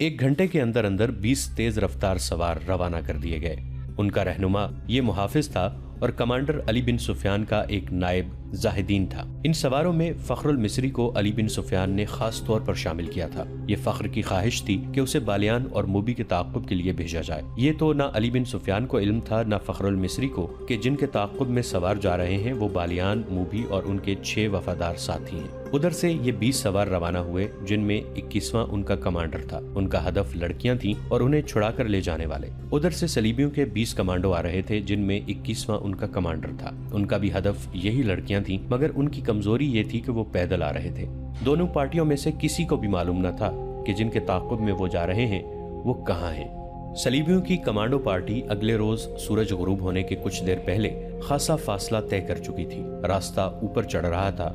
1 घंटे के अंदर अंदर 20 तेज रफ्तार सवार रवाना कर दिए गए। उनका रहनुमा ये मुहाफिज था और कमांडर अली बिन सुफियान का एक नायब जाहिदीन था। इन सवारों में फखरुल मिस्री को अली बिन सुफियान ने खास तौर पर शामिल किया था। ये फख्र की ख्वाहिश थी कि उसे बालियान और मूबी के ताक़ुब के लिए भेजा जाए। ये तो ना अली बिन सुफियान को इल्म था ना फखरुल मिस्री को कि जिनके ताक़ुब में सवार जा रहे हैं वो बालियान, मूबी और उनके 6 वफादार साथी हैं। उधर से ये 20 सवार रवाना हुए, जिनमें 21वां उनका कमांडर था। उनका हदफ लड़कियां थीं और उन्हें छुड़ा कर ले जाने वाले। उधर से सलीबियों के 20 कमांडो आ रहे थे, जिनमें 21वां उनका कमांडर था। उनका भी हदफ यही लड़कियां थीं, मगर उनकी कमजोरी ये थी कि वो पैदल आ रहे थे। दोनों पार्टियों में से किसी को भी मालूम न था कि जिनके ताक़ुब में वो जा रहे हैं वो कहाँ हैं। सलीबियों की कमांडो पार्टी अगले रोज सूरज गुरूब होने के कुछ देर पहले खासा फासला तय कर चुकी थी। रास्ता ऊपर चढ़ रहा था।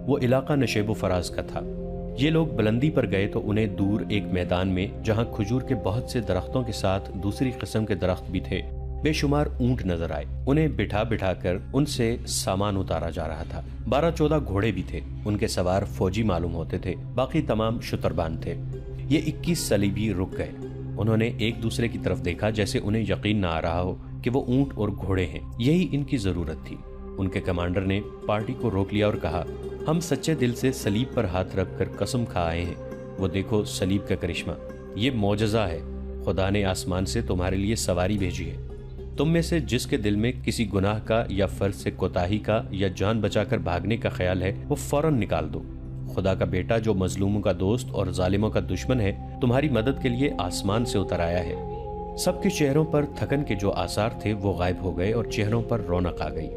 वो इलाका नशेबो फराज का था। ये लोग बुलंदी पर गए तो उन्हें दूर एक मैदान में, जहाँ खजूर के बहुत से दरख्तों के साथ दूसरी किस्म के दरख्त भी थे, बेशुमार ऊंट नजर आए। उन्हें बिठा बिठा कर उनसे सामान उतारा जा रहा था। 12-14 घोड़े भी थे। उनके सवार फौजी मालूम होते थे, बाकी तमाम शुतरबान थे। ये 21 सलीबी रुक गए। उन्होंने एक दूसरे की तरफ देखा, जैसे उन्हें यकीन न आ रहा हो कि वो ऊंट और घोड़े हैं। यही इनकी जरूरत थी। उनके कमांडर ने पार्टी को रोक लिया और कहा, हम सच्चे दिल से सलीब पर हाथ रखकर कसम खा आए हैं। वो देखो सलीब का करिश्मा, ये मौजज़ा है। खुदा ने आसमान से तुम्हारे लिए सवारी भेजी है। तुम में से जिसके दिल में किसी गुनाह का या फर्ज से कोताही का या जान बचाकर भागने का ख्याल है, वो फौरन निकाल दो। खुदा का बेटा जो मजलूमों का दोस्त और जालिमों का दुश्मन है, तुम्हारी मदद के लिए आसमान से उतर आया है। सबके चेहरों पर थकन के जो आसार थे वो गायब हो गए और चेहरों पर रौनक आ गई।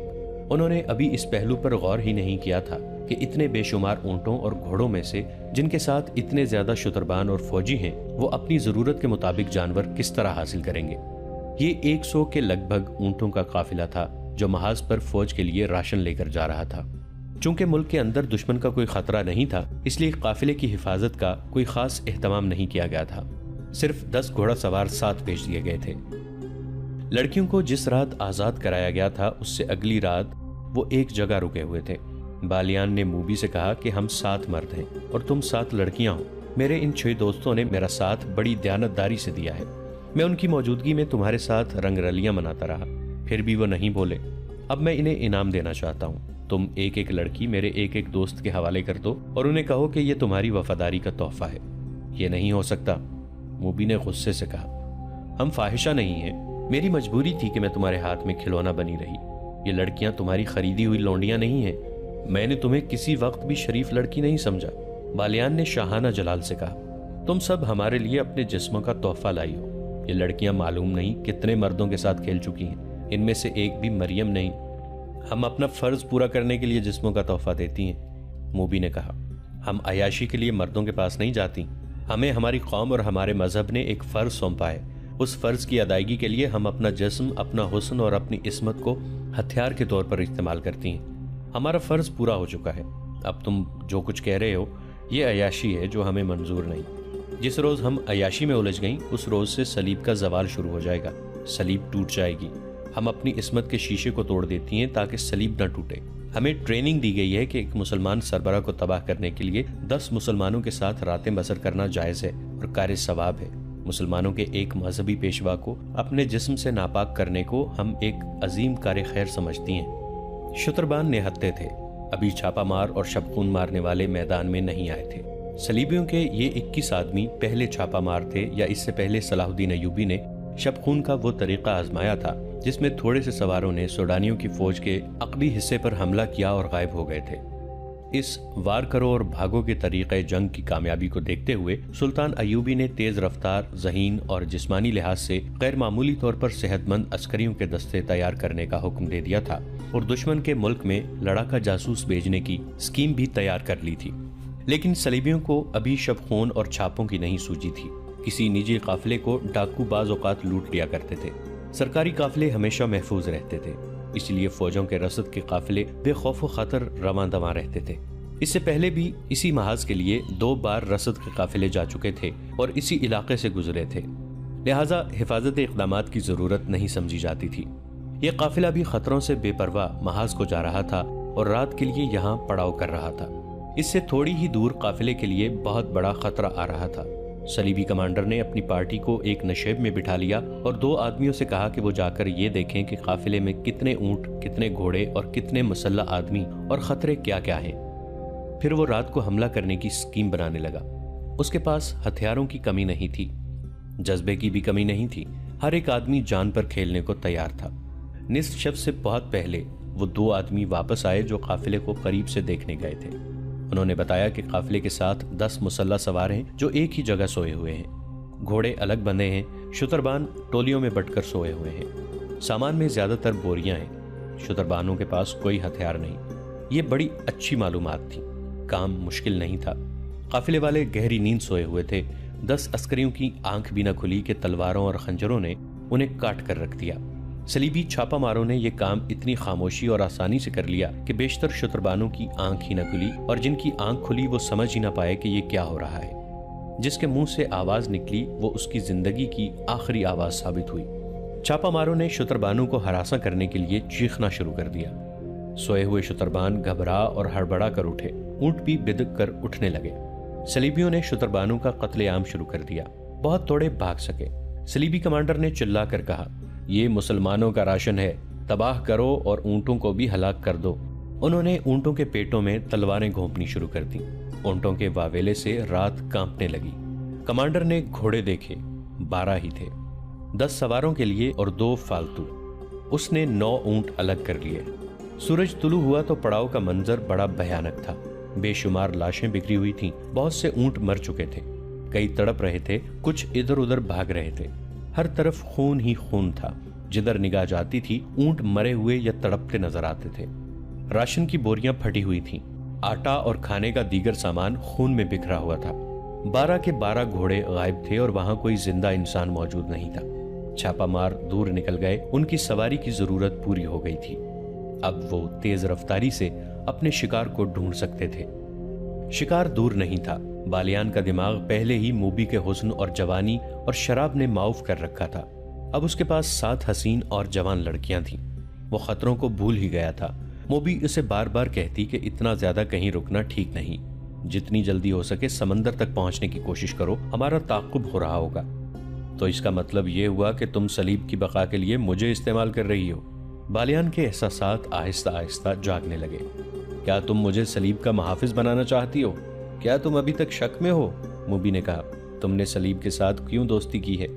उन्होंने अभी इस पहलू पर गौर ही नहीं किया था कि इतने बेशुमार ऊंटों और घोड़ों में से, जिनके साथ इतने ज्यादा शुतरबान और फौजी हैं, वो अपनी जरूरत के मुताबिक जानवर किस तरह हासिल करेंगे। ये 100 के लगभग ऊंटों का काफिला था जो महाज पर फौज के लिए राशन लेकर जा रहा था। चूंकि मुल्क के अंदर दुश्मन का कोई खतरा नहीं था, इसलिए काफिले की हिफाजत का कोई खास एहतमाम नहीं किया गया था। सिर्फ 10 घोड़ा सवार साथ भेज दिए गए थे। लड़कियों को जिस रात आजाद कराया गया था, उससे अगली रात वो एक जगह रुके हुए थे। बालियान ने मूबी से कहा कि हम 7 मर्द हैं और तुम 7 लड़कियां हो। मेरे इन 6 दोस्तों ने मेरा साथ बड़ी दयानतदारी से दिया है। मैं उनकी मौजूदगी में तुम्हारे साथ रंगरलियां मनाता रहा, फिर भी वो नहीं बोले। अब मैं इन्हें इनाम देना चाहता हूँ। तुम एक एक लड़की मेरे एक एक दोस्त के हवाले कर दो और उन्हें कहो कि ये तुम्हारी वफादारी का तोहफा है। ये नहीं हो सकता, मूबी ने गुस्से से कहा। हम फाहिशा नहीं हैं। मेरी मजबूरी थी कि मैं तुम्हारे हाथ में खिलौना बनी रही। ये लड़कियां तुम्हारी खरीदी हुई लौंडियां नहीं हैं। मैंने तुम्हें किसी वक्त भी शरीफ लड़की नहीं समझा। बालियान ने शाहाना जलाल से कहा, तुम सब हमारे लिए अपने जिस्मों का तोहफा लाई हो। ये लड़कियां मालूम नहीं कितने मर्दों के साथ खेल चुकी हैं, इनमें से एक भी मरियम नहीं। हम अपना फर्ज पूरा करने के लिए जिस्मों का तोहफा देती हैं। मूबी ने कहा, हम अयाशी के लिए मर्दों के पास नहीं जाती। हमें हमारी कौम और हमारे मजहब ने एक फर्ज सौंपा है। उस फर्ज की अदायगी के लिए हम अपना जिस्म, अपना हुस्न और अपनी इस्मत को हथियार के तौर पर इस्तेमाल करती हैं। हमारा फर्ज पूरा हो चुका है। अब तुम जो कुछ कह रहे हो ये अयाशी है जो हमें मंजूर नहीं। जिस रोज हम अयाशी में उलझ गई, उस रोज से सलीब का जवाल शुरू हो जाएगा। सलीब टूट जाएगी। हम अपनी इस्मत के शीशे को तोड़ देती हैं ताकि सलीब न टूटे। हमें ट्रेनिंग दी गई है कि एक मुसलमान सरबराह को तबाह करने के लिए 10 मुसलमानों के साथ रातें बसर करना जायज है और कार्य सवाब है। मुसलमानों के एक मजहबी पेशवा को अपने जिस्म से नापाक करने को हम एक अजीम कार्य खैर समझती हैं। शुतरबान निहत्ते थे। अभी छापा मार और शबखून मारने वाले मैदान में नहीं आए थे। सलीबियों के ये 21 आदमी पहले छापा मार थे, या इससे पहले सलाहुद्दीन अय्यूबी ने शबखून का वो तरीका आजमाया था जिसमें थोड़े से सवारों ने सूडानियों की फौज के अकबी हिस्से पर हमला किया और गायब हो गए थे। इस वार करो और भागो के तरीके जंग की कामयाबी को देखते हुए सुल्तान अय्यूबी ने तेज रफ्तार, ज़हीन और जिस्मानी लिहाज से गैर मामूली तौर पर सेहतमंद अस्करियों के दस्ते तैयार करने का हुक्म दे दिया था और दुश्मन के मुल्क में लड़ाका जासूस भेजने की स्कीम भी तैयार कर ली थी। लेकिन सलीबियों को अभी शबखून और छापों की नहीं सूझी थी। किसी निजी काफिले को डाकू बाज औकात लूट लिया करते थे। सरकारी काफिले हमेशा महफूज रहते थे, इसलिए फौजों के रसद के काफिले बेखौफ खतर रवां दवां रहते थे। इससे पहले भी इसी महाज के लिए 2 बार रसद के काफिले जा चुके थे और इसी इलाके से गुजरे थे, लिहाजा हिफाजत इक़दामात की जरूरत नहीं समझी जाती थी। यह काफिला भी खतरों से बेपरवाह महाज को जा रहा था और रात के लिए यहाँ पड़ाव कर रहा था। इससे थोड़ी ही दूर काफिले के लिए बहुत बड़ा खतरा आ रहा था। सलीबी कमांडर ने अपनी पार्टी को एक नशेब में बिठा लिया और 2 आदमियों से कहा कि वो जाकर ये देखें कि काफिले में कितने ऊंट, कितने घोड़े और कितने मुसल्लह आदमी और खतरे क्या क्या हैं। फिर वो रात को हमला करने की स्कीम बनाने लगा। उसके पास हथियारों की कमी नहीं थी, जज्बे की भी कमी नहीं थी। हर एक आदमी जान पर खेलने को तैयार था। निस्फ शब से बहुत पहले वो 2 आदमी वापस आए जो काफिले को करीब से देखने गए थे। उन्होंने बताया कि काफिले के साथ 10 मुसल्लह सवार हैं जो एक ही जगह सोए हुए हैं। घोड़े अलग बंधे हैं, शुतरबान टोलियों में बंटकर सोए हुए हैं। सामान में ज्यादातर बोरियां हैं। शुतरबानों के पास कोई हथियार नहीं। ये बड़ी अच्छी मालूमात थी। काम मुश्किल नहीं था। काफिले वाले गहरी नींद सोए हुए थे। 10 अस्करियों की आंख भी न खुली कि तलवारों और खंजरों ने उन्हें काट कर रख दिया। सलीबी छापामारों ने यह काम इतनी खामोशी और आसानी से कर लिया कि बेशतर शुतरबानों की आंख ही न खुली, और जिनकी आंख खुली वो समझ ही न पाए कि ये क्या हो रहा है। जिसके मुंह से आवाज निकली वो उसकी जिंदगी की आखिरी आवाज साबित हुई। छापामारों ने शुतरबानों को हरासा करने के लिए चीखना शुरू कर दिया। सोए हुए शुतरबान घबरा और हड़बड़ा कर उठे। ऊंट भी बिदक कर उठने लगे। सलीबियों ने शुतरबानों का कत्लेआम शुरू कर दिया। बहुत थोड़े भाग सके। सलीबी कमांडर ने चिल्ला कर कहा, ये मुसलमानों का राशन है, तबाह करो और ऊंटों को भी हलाक कर दो। उन्होंने ऊंटों के पेटों में तलवारें घोंपनी शुरू कर दी। ऊंटों के वावेले से रात कांपने लगी। कमांडर ने घोड़े देखे, 12 ही थे, 10 सवारों के लिए और 2 फालतू। उसने 9 ऊंट अलग कर लिए। सूरज तुलू हुआ तो पड़ाव का मंजर बड़ा भयानक था। बेशुमार लाशें बिखरी हुई थीं। बहुत से ऊंट मर चुके थे। कई तड़प रहे थे, कुछ इधर उधर भाग रहे थे। हर तरफ खून ही खून था। जिधर निगाह जाती थी ऊंट मरे हुए या तड़पते नजर आते थे। राशन की बोरियां फटी हुई थीं। आटा और खाने का दीगर सामान खून में बिखरा हुआ था। 12 के 12 घोड़े गायब थे और वहां कोई जिंदा इंसान मौजूद नहीं था। छापामार दूर निकल गए। उनकी सवारी की जरूरत पूरी हो गई थी। अब वो तेज रफ्तारी से अपने शिकार को ढूंढ सकते थे। शिकार दूर नहीं था। बालियान का दिमाग पहले ही मूबी के हुस्न और जवानी और शराब ने माउफ कर रखा था। अब उसके पास 7 हसीन और जवान लड़कियां थीं। वो खतरों को भूल ही गया था। मूबी उसे बार बार कहती कि इतना ज्यादा कहीं रुकना ठीक नहीं। जितनी जल्दी हो सके समंदर तक पहुंचने की कोशिश करो, हमारा ताक़ुब हो रहा होगा। तो इसका मतलब ये हुआ कि तुम सलीब की बका के लिए मुझे इस्तेमाल कर रही हो। बालियान के एहसासात आहिस्ता आहिस्ता जागने लगे। क्या तुम मुझे सलीब का मुहाफिज बनाना चाहती हो? क्या तुम अभी तक शक में हो? मूबी ने कहा, तुमने सलीब के साथ क्यों दोस्ती की है?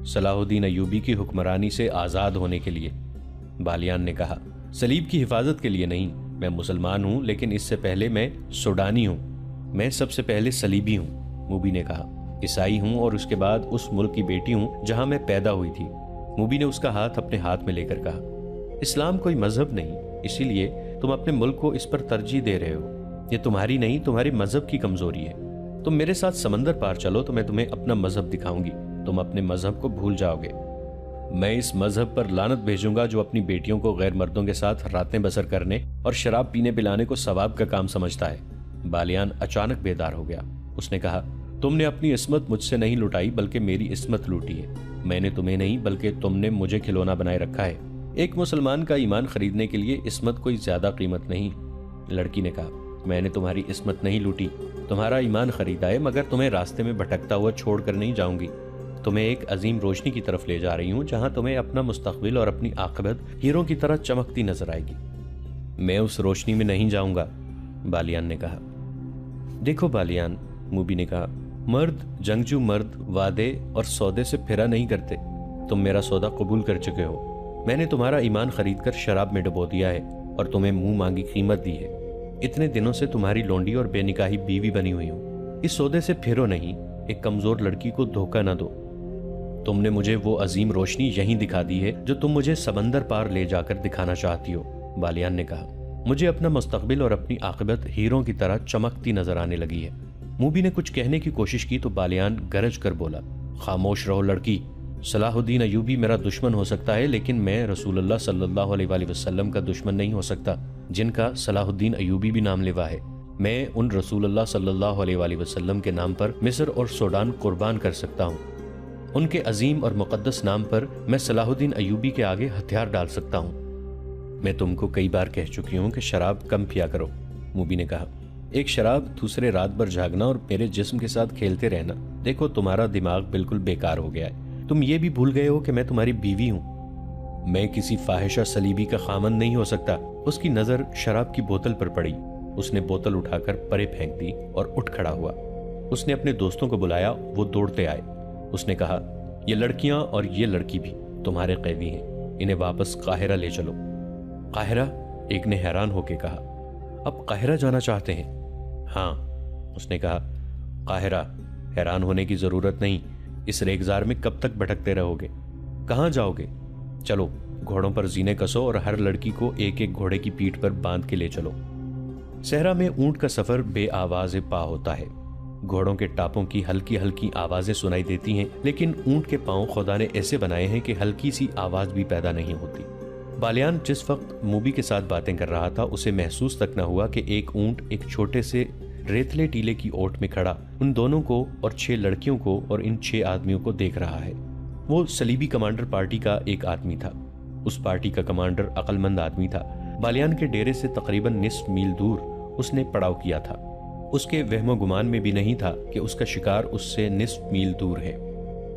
सलाहुद्दीन अयूबी की हुक्मरानी से आजाद होने के लिए। बालियान ने कहा, सलीब की हिफाजत के लिए नहीं। मैं मुसलमान हूं, लेकिन इससे पहले मैं सुडानी हूं। मैं सबसे पहले सलीबी हूं। मूबी ने कहा, ईसाई हूं और उसके बाद उस मुल्क की बेटी हूं जहां मैं पैदा हुई थी। मूबी ने उसका हाथ अपने हाथ में लेकर कहा, इस्लाम कोई मजहब नहीं, इसीलिए तुम अपने मुल्क को इस पर तरजीह दे रहे हो। ये तुम्हारी नहीं, तुम्हारी मजहब की कमजोरी है। तुम मेरे साथ समंदर पार चलो तो मैं तुम्हें अपना मजहब दिखाऊंगी। तुम अपने मजहब को भूल जाओगे। मैं इस मजहब पर लानत भेजूंगा जो अपनी बेटियों को गैर मर्दों के साथ रातें बसर करने और शराब पीने पिलाने को सवाब का काम समझता है। बालियान अचानक बेदार हो गया। उसने कहा, तुमने अपनी इस्मत मुझसे नहीं लुटाई बल्कि मेरी इस्मत लूटी है। मैंने तुम्हें नहीं बल्कि तुमने मुझे खिलौना बनाए रखा है। एक मुसलमान का ईमान खरीदने के लिए इस्मत कोई ज्यादा कीमत नहीं। लड़की ने कहा, मैंने तुम्हारी इस्मत नहीं लूटी, तुम्हारा ईमान खरीदा है, मगर तुम्हें रास्ते में भटकता हुआ छोड़कर नहीं जाऊंगी। तुम्हें एक अजीम रोशनी की तरफ ले जा रही हूं जहां तुम्हें अपना मुस्तकबिल और अपनी आखिरत हीरों की तरह चमकती नजर आएगी। मैं उस रोशनी में नहीं जाऊंगा, बालियान ने कहा। देखो बालियान, मूबी ने कहा, मर्द, जंगजू मर्द वादे और सौदे से फिरा नहीं करते। तुम मेरा सौदा कबूल कर चुके हो। मैंने तुम्हारा ईमान खरीदकर शराब में डुबो दिया है और तुम्हें मुंह मांगी कीमत दी है। इतने दिनों से तुम्हारी लोंडी और बेनिकाही बीवी बनी हुई हूं। इस सौदे से फिरो नहीं। एक कमजोर लड़की को धोखा न दो। तुमने मुझे वो अजीम रोशनी यहीं दिखा दी है जो तुम मुझे समंदर पार ले जाकर दिखाना चाहती हो। बालियान ने कहा, मुझे अपना मुस्तकबिल और अपनी आखिरत हीरों की तरह चमकती नजर आने लगी है। मूबी ने कुछ कहने की कोशिश की तो बालियान गरज कर बोला, खामोश रहो लड़की। सलाहुद्दीन अयूबी मेरा दुश्मन हो सकता है, लेकिन मैं रसूलुल्लाह सल्लल्लाहु अलैहि वसल्लम का दुश्मन नहीं हो सकता, जिनका सलाहुद्दीन अयूबी भी नाम लेवा है। मैं उन रसूलुल्लाह सल्लल्लाहु अलैहि वसल्लम के नाम पर मिस्र और सूडान कुर्बान कर सकता हूँ। उनके अजीम और मुकद्दस नाम पर मैं सलाहुद्दीन अयूबी के आगे हथियार डाल सकता हूँ। मैं तुमको कई बार कह चुकी हूँ कि शराब कम पिया करो, मूबी ने कहा। एक शराब, दूसरे रात भर जागना और मेरे जिस्म के साथ खेलते रहना। देखो तुम्हारा दिमाग बिल्कुल बेकार हो गया है। तुम ये भी भूल गए हो कि मैं तुम्हारी बीवी हूँ। मैं किसी फाहिशा सलीबी का खामन नहीं हो सकता। उसकी नजर शराब की बोतल पर पड़ी। उसने बोतल उठाकर परे फेंक दी और उठ खड़ा हुआ। उसने अपने दोस्तों को बुलाया, वो दौड़ते आए। उसने कहा, ये लड़कियां और ये लड़की भी तुम्हारे कैदी हैं, इन्हें वापस काहिरा ले चलो। काहिरा? एक ने हैरान होकर कहा, अब काहिरा जाना चाहते हैं? हाँ, उसने कहा। काहिरा? हैरान होने की जरूरत नहीं। इस रेगजार में कब तक भटकते रहोगे? कहाँ जाओगे? चलो, घोड़ों पर जीने कसो और हर लड़की को एक एक घोड़े की पीठ पर बांध के ले चलो। सहरा में ऊंट का सफर बेआवाज़ पा होता है। घोड़ों के टापों की हल्की हल्की आवाजें सुनाई देती हैं, लेकिन ऊंट के पांव खुदा ने ऐसे बनाए हैं कि हल्की सी आवाज भी पैदा नहीं होती। बालियान जिस वक्त मूबी के साथ बातें कर रहा था, उसे महसूस तक न हुआ कि एक ऊंट एक छोटे से रेतले टीले की ओट में खड़ा उन दोनों को और 6 लड़कियों को और इन 6 आदमियों को देख रहा है। वो सलीबी कमांडर पार्टी का एक आदमी था। उस पार्टी का कमांडर अक्लमंद आदमी था। बालियान के डेरे से तकरीबन निस्फ मील दूर उसने पड़ाव किया था। उसके वहमो गुमान में भी नहीं था कि उसका शिकार उससे निस्फ मील दूर है।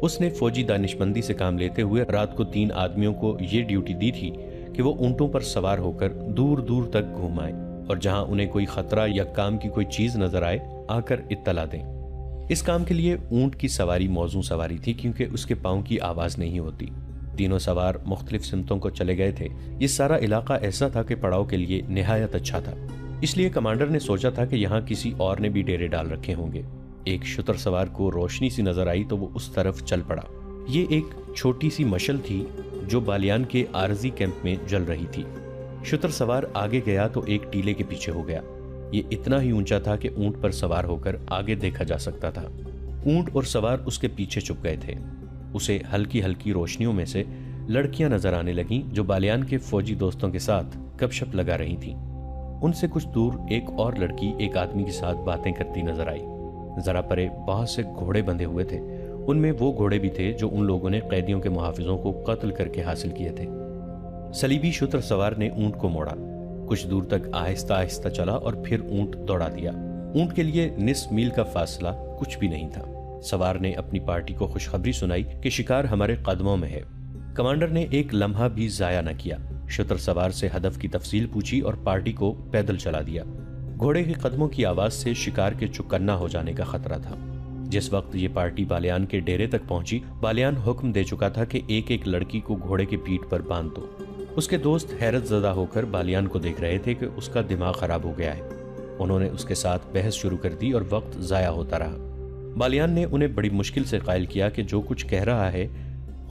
उसने फौजी दानिशमंदी से काम लेते हुए रात को 3 आदमियों को ये ड्यूटी दी थी कि वो ऊंटों पर सवार होकर दूर दूर तक घूम आए और जहां उन्हें कोई खतरा या काम की कोई चीज नजर आए, आकर इत्तला दें। इस काम के लिए ऊंट की सवारी मौजू सवारी थी, क्योंकि उसके पांव की आवाज नहीं होती। तीनों सवार मुख्तलिफ सिमतों को चले गए थे। ये सारा इलाका ऐसा था कि पड़ाव के लिए निहायत अच्छा था। इसलिए कमांडर ने सोचा था कि यहाँ किसी और ने भी डेरे डाल रखे होंगे। एक शुतर सवार को रोशनी सी नजर आई तो वो उस तरफ चल पड़ा। ये एक छोटी सी मशल थी जो बालियान के आरजी कैंप में जल रही थी। शुतर सवार आगे गया तो एक टीले के पीछे हो गया। ये इतना ही ऊंचा था कि ऊंट पर सवार होकर आगे देखा जा सकता था। ऊंट और सवार उसके पीछे छुप गए थे। उसे हल्की हल्की रोशनियों में से लड़कियां नजर आने लगीं जो बालियान के फौजी दोस्तों के साथ गपशप लगा रही थीं। उनसे कुछ दूर एक और लड़की एक आदमी के साथ बातें करती नजर आई। जरा परे बहुत से घोड़े बंधे हुए थे। उनमें वो घोड़े भी थे जो उन लोगों ने कैदियों के मुहाफिजों को कत्ल करके हासिल किए थे। सलीबी शुतर सवार ने ऊंट को मोड़ा, कुछ दूर तक आहिस्ता आहिस्ता चला और फिर ऊंट दौड़ा दिया। ऊंट के लिए निस्फ मील का फासला कुछ भी नहीं था। सवार ने अपनी पार्टी को खुशखबरी सुनाई कि शिकार हमारे कदमों में है। कमांडर ने एक लम्हा भी जाया न किया। शुतर सवार से हदफ की तफसील पूछी और पार्टी को पैदल चला दिया। घोड़े के कदमों की आवाज से शिकार के चुकन्ना हो जाने का खतरा था। जिस वक्त ये पार्टी बालियान के डेरे तक पहुंची, बालियान हुक्म दे चुका था कि एक एक लड़की को घोड़े की पीठ पर बांध दो। उसके दोस्त हैरत ज़दा होकर बालियान को देख रहे थे कि उसका दिमाग खराब हो गया है। उन्होंने उसके साथ बहस शुरू कर दी और वक्त जाया होता रहा। बालियान ने उन्हें बड़ी मुश्किल से कायल किया कि जो कुछ कह रहा है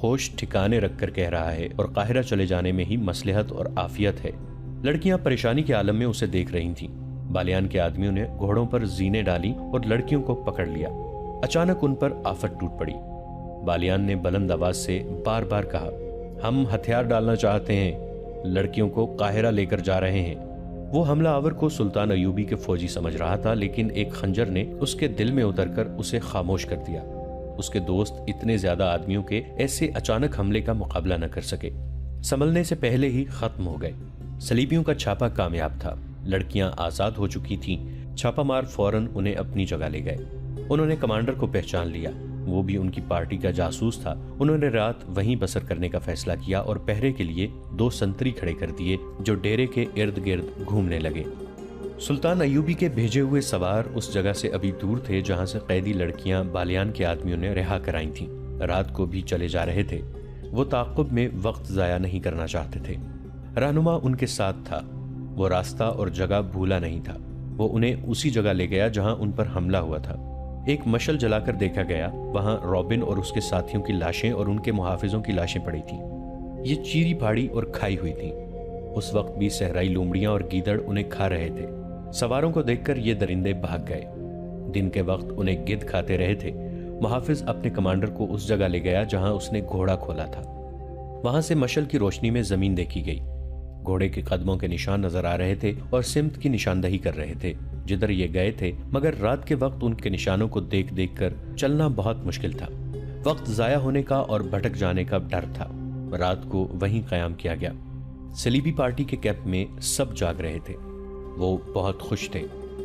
होश ठिकाने रखकर कह रहा है और काहिरा चले जाने में ही मसलहत और आफियत है। लड़कियां परेशानी के आलम में उसे देख रही थीं। बालियान के आदमियों ने घोड़ों पर जीने डाली और लड़कियों को पकड़ लिया। अचानक उन पर आफत टूट पड़ी। बालियान ने बुलंद आवाज से बार बार कहा, हम हथियार डालना चाहते हैं, लड़कियों को काहिरा लेकर जा रहे हैं। वो हमला आवर को सुल्तान अयूबी के फौजी समझ रहा था, लेकिन एक खंजर ने उसके दिल में उतरकर उसे खामोश कर दिया। उसके दोस्त इतने ज्यादा आदमियों के ऐसे अचानक हमले का मुकाबला न कर सके, संभलने से पहले ही खत्म हो गए। सलीबियों का छापा कामयाब था। लड़कियां आजाद हो चुकी थीं। छापामार फौरन उन्हें अपनी जगह ले गए। उन्होंने कमांडर को पहचान लिया, वो भी उनकी पार्टी का जासूस था। उन्होंने रात वहीं बसर करने का फैसला किया और पहरे के लिए 2 संतरी खड़े कर दिए जो डेरे के इर्द गिर्द घूमने लगे। सुल्तान अयूबी के भेजे हुए सवार उस जगह से अभी दूर थे जहां से कैदी लड़कियां बालियान के आदमियों ने रिहा कराई थीं। रात को भी चले जा रहे थे। वो ताक़ुब में वक्त जाया नहीं करना चाहते थे। रहनुमा उनके साथ था। वो रास्ता और जगह भूला नहीं था। वो उन्हें उसी जगह ले गया जहां उन पर हमला हुआ था। एक मशल जलाकर देखा गया, वहां रॉबिन और उसके साथियों की लाशें और उनके मुहाफिजों की लाशें पड़ी थीं। ये चीरी फाड़ी और खाई हुई थीं। उस वक्त भी सहराई लोमड़ियां और गीदड़ उन्हें खा रहे थे। सवारों को देखकर ये दरिंदे भाग गए। दिन के वक्त उन्हें गिद्ध खाते रहे थे। मुहाफिज अपने कमांडर को उस जगह ले गया जहां उसने घोड़ा खोला था। वहां से मशल की रोशनी में जमीन देखी गई। घोड़े के कदमों के निशान नजर आ रहे थे और सिमत की निशानदही कर रहे थे जिधर ये गए थे, मगर रात के वक्त उनके निशानों को देख देख कर चलना बहुत मुश्किल था। वक्त जाया होने का और भटक जाने का डर था। रात को वहीं कयाम किया गया। सलीबी पार्टी के कैंप में सब जाग रहे थे। वो बहुत खुश थे।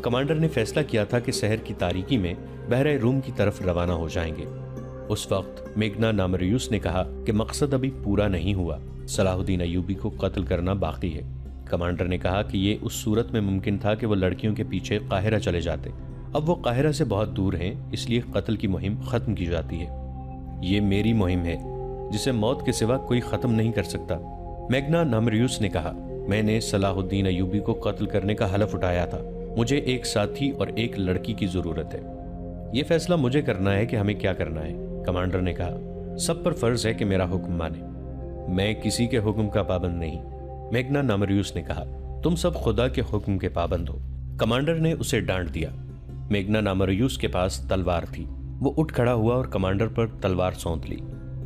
कमांडर ने फैसला किया था कि शहर की तारीकी में बहरे रूम की तरफ रवाना हो जाएंगे। उस वक्त मेघना नामरियूस ने कहा कि मकसद अभी पूरा नहीं हुआ, सलाहुद्दीन अय्यूबी को कत्ल करना बाकी है। कमांडर ने कहा कि ये उस सूरत में मुमकिन था कि वो लड़कियों के पीछे काहिरा चले जाते। अब वो काहिरा से बहुत दूर हैं, इसलिए कत्ल की मुहिम खत्म की जाती है। ये मेरी मुहिम है जिसे मौत के सिवा कोई खत्म नहीं कर सकता। मेघना नामरियूस ने कहा, मैंने सलाहुद्दीन अय्यूबी को कत्ल करने का हलफ उठाया था। मुझे एक साथी और एक लड़की की जरूरत है। यह फैसला मुझे करना है कि हमें क्या करना है। कमांडर ने कहा, सब पर फर्ज है कि मेरा हुक्म माने। मैं किसी के हुक्म का पाबंद नहीं। मेघना नामरियूस ने कहा, तुम सब खुदा के हुक्म के पाबंद हो। कमांडर ने उसे डांट दिया। मेघना नामरियूस के पास तलवार थी। वो उठ खड़ा हुआ और कमांडर पर तलवार सौंप ली।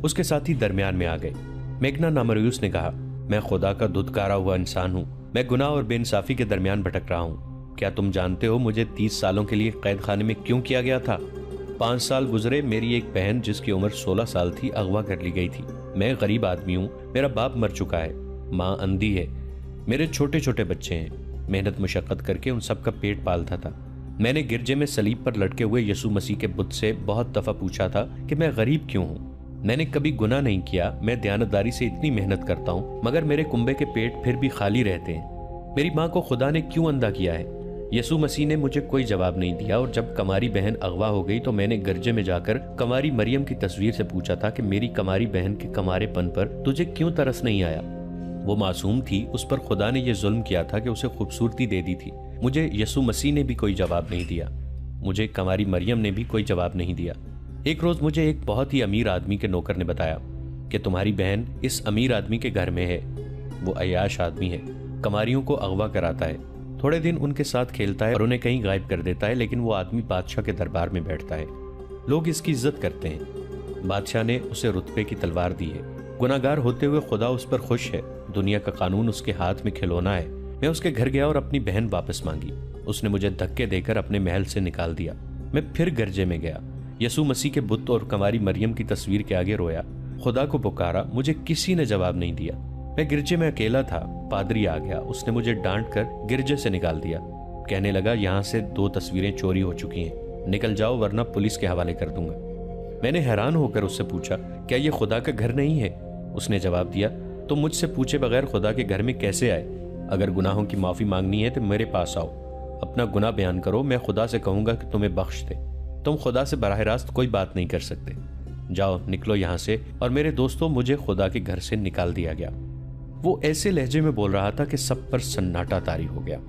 उसके साथी दरमियान में आ गए। मेघना नामरियूस ने कहा, मैं खुदा का धुतकारा हुआ इंसान हूँ। मैं गुनाह और बेइंसाफी के दरमियान भटक रहा हूँ। क्या तुम जानते हो मुझे 30 सालों के लिए कैद खाने में क्यों किया गया था? 5 साल गुजरे, मेरी एक बहन जिसकी उम्र 16 साल थी अगवा कर ली गई थी। मैं गरीब आदमी हूँ, मेरा बाप मर चुका है, माँ अंधी है, मेरे छोटे छोटे बच्चे हैं। मेहनत मुशक्कत करके उन सबका पेट पालता था। मैंने गिरजे में सलीब पर लटके हुए यीशु मसीह के बुत से बहुत दफा पूछा था कि मैं गरीब क्यों हूँ। मैंने कभी गुनाह नहीं किया। मैं दयानतदारी से इतनी मेहनत करता हूँ, मगर मेरे कुंबे के पेट फिर भी खाली रहते हैं। मेरी माँ को खुदा ने क्यों अंधा किया है? यीशु मसीह ने मुझे कोई जवाब नहीं दिया। और जब कमारी बहन अगवा हो गई तो मैंने गिरजे में जाकर कमारी मरियम की तस्वीर से पूछा था कि मेरी कमारी बहन के कमारेपन पर तुझे क्यों तरस नहीं आया? वो मासूम थी, उस पर खुदा ने यह जुल्म किया था कि उसे खूबसूरती दे दी थी। मुझे यीशु मसीह ने भी कोई जवाब नहीं दिया। मुझे कमारी मरियम ने भी कोई जवाब नहीं दिया। एक रोज मुझे एक बहुत ही अमीर आदमी के नौकर ने बताया कि तुम्हारी बहन इस अमीर आदमी के घर में है। वो अय्याश आदमी है, कमारियों को अगवा कराता है, थोड़े दिन उनके साथ खेलता है और उन्हें कहीं गायब कर देता है, लेकिन वो आदमी बादशाह के दरबार में बैठता है। लोग इसकी इज्जत करते हैं। बादशाह ने उसे रुतबे की तलवार दी है। गुनाहगार होते हुए खुदा उस पर खुश है। दुनिया का कानून उसके हाथ में खिलौना है। मैं उसके घर गया और अपनी बहन वापस मांगी। उसने मुझे धक्के देकर अपने महल से निकाल दिया। मैं फिर गिरजे में गया, यीशु मसीह के बुत और कमारी मरियम की तस्वीर के आगे रोया, खुदा को पुकारा। मुझे किसी ने जवाब नहीं दिया। मैं गिरजे में अकेला था। पादरी आ गया, उसने मुझे डांट कर गिरजे से निकाल दिया। कहने लगा, यहाँ से 2 तस्वीरें चोरी हो चुकी हैं, निकल जाओ वरना पुलिस के हवाले कर दूंगा। मैंने हैरान होकर उससे पूछा, क्या ये खुदा का घर नहीं है? उसने जवाब दिया, तुम मुझसे पूछे बगैर खुदा के घर में कैसे आए? अगर गुनाहों की माफी मांगनी है तो मेरे पास आओ, अपना गुनाह बयान करो, मैं खुदा से कहूंगा कि तुम्हें बख्श दे। तुम खुदा से बराह रास्त कोई बात नहीं कर सकते। जाओ, निकलो यहाँ से। और मेरे दोस्तों, मुझे खुदा के घर से निकाल दिया गया। वो ऐसे लहजे में बोल रहा था कि सब पर सन्नाटा तारी हो गया।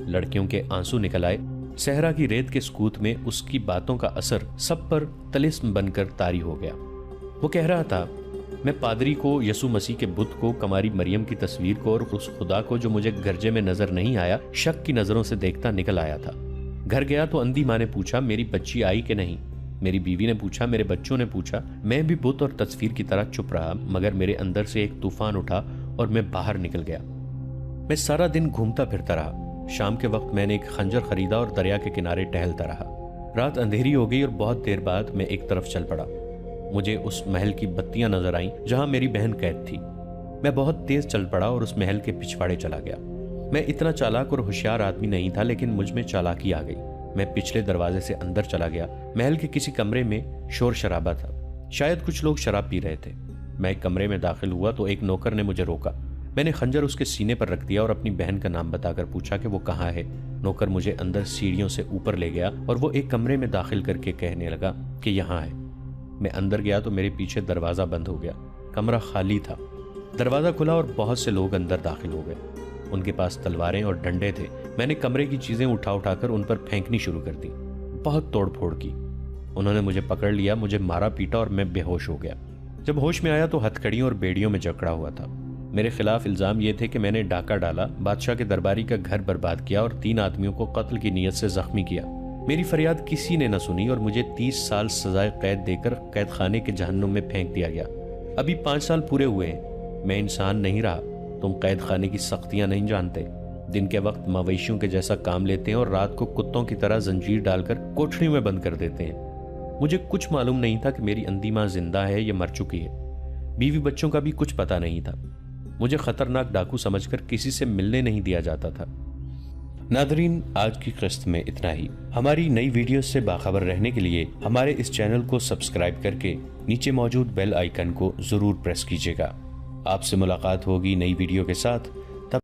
लड़कियों के आंसू निकल आए। सहरा की रेत के सकूत में उसकी बातों का असर सब पर तिलिस्म बनकर तारी हो गया। वो कह रहा था, मैं पादरी को, यीशु मसीह के बुत को, कमारी मरियम की तस्वीर को और उस खुदा को जो मुझे गिरजे में नजर नहीं आया, शक की नजरों से देखता निकल आया था। घर गया तो अंधी माँ ने पूछा, मेरी बच्ची आई कि नहीं? मेरी बीवी ने पूछा, मेरे बच्चों ने पूछा। मैं भी बुत और तस्वीर की तरह चुप रहा, मगर मेरे अंदर से एक तूफान उठा और मैं बाहर निकल गया। मैं सारा दिन घूमता फिरता रहा। शाम के वक्त मैंने एक खंजर खरीदा और दरिया के किनारे टहलता रहा। रात अंधेरी हो गई और बहुत देर बाद मैं एक तरफ चल पड़ा। मुझे उस महल की बत्तियां नजर आईं जहां मेरी बहन कैद थी। मैं बहुत तेज चल पड़ा और उस महल के पिछवाड़े चला गया। मैं इतना चालाक और होशियार आदमी नहीं था, लेकिन मुझ में चालाकी आ गई। मैं पिछले दरवाजे से अंदर चला गया। महल के किसी कमरे में शोर शराबा था। शायद कुछ लोग शराब पी रहे थे। मैं एक कमरे में दाखिल हुआ तो एक नौकर ने मुझे रोका। मैंने खंजर उसके सीने पर रख दिया और अपनी बहन का नाम बताकर पूछा कि वो कहाँ है। नौकर मुझे अंदर सीढ़ियों से ऊपर ले गया और वो एक कमरे में दाखिल करके कहने लगा कि यहाँ है। मैं अंदर गया तो मेरे पीछे दरवाजा बंद हो गया। कमरा खाली था। दरवाजा खुला और बहुत से लोग अंदर दाखिल हो गए। उनके पास तलवारें और डंडे थे। मैंने कमरे की चीजें उठाकर उन पर फेंकनी शुरू कर दी। बहुत तोड़फोड़ की। उन्होंने मुझे पकड़ लिया, मुझे मारा पीटा और मैं बेहोश हो गया। जब होश में आया तो हथकड़ियों और बेड़ियों में जकड़ा हुआ था। मेरे खिलाफ इल्जाम ये थे कि मैंने डाका डाला, बादशाह के दरबारी का घर बर्बाद किया और 3 आदमियों को कत्ल की नीयत से जख्मी किया। मेरी फरियाद किसी ने न सुनी और मुझे 30 साल सजाए कैद देकर कैद खाने के जहन्नुम में फेंक दिया गया। अभी 5 साल पूरे हुए हैं। मैं इंसान नहीं रहा। तुम कैद खाने की सख्तियां नहीं जानते। दिन के वक्त मवेशियों के जैसा काम लेते हैं और रात को कुत्तों की तरह जंजीर डालकर कोठरी में बंद कर देते हैं। मुझे कुछ मालूम नहीं था कि मेरी अंधी माँ जिंदा है या मर चुकी है। बीवी बच्चों का भी कुछ पता नहीं था। मुझे खतरनाक डाकू समझकर किसी से मिलने नहीं दिया जाता था। नादरीन, आज की किस्त में इतना ही। हमारी नई वीडियो से बाखबर रहने के लिए हमारे इस चैनल को सब्सक्राइब करके नीचे मौजूद बेल आइकन को जरूर प्रेस कीजिएगा। आपसे मुलाकात होगी नई वीडियो के साथ।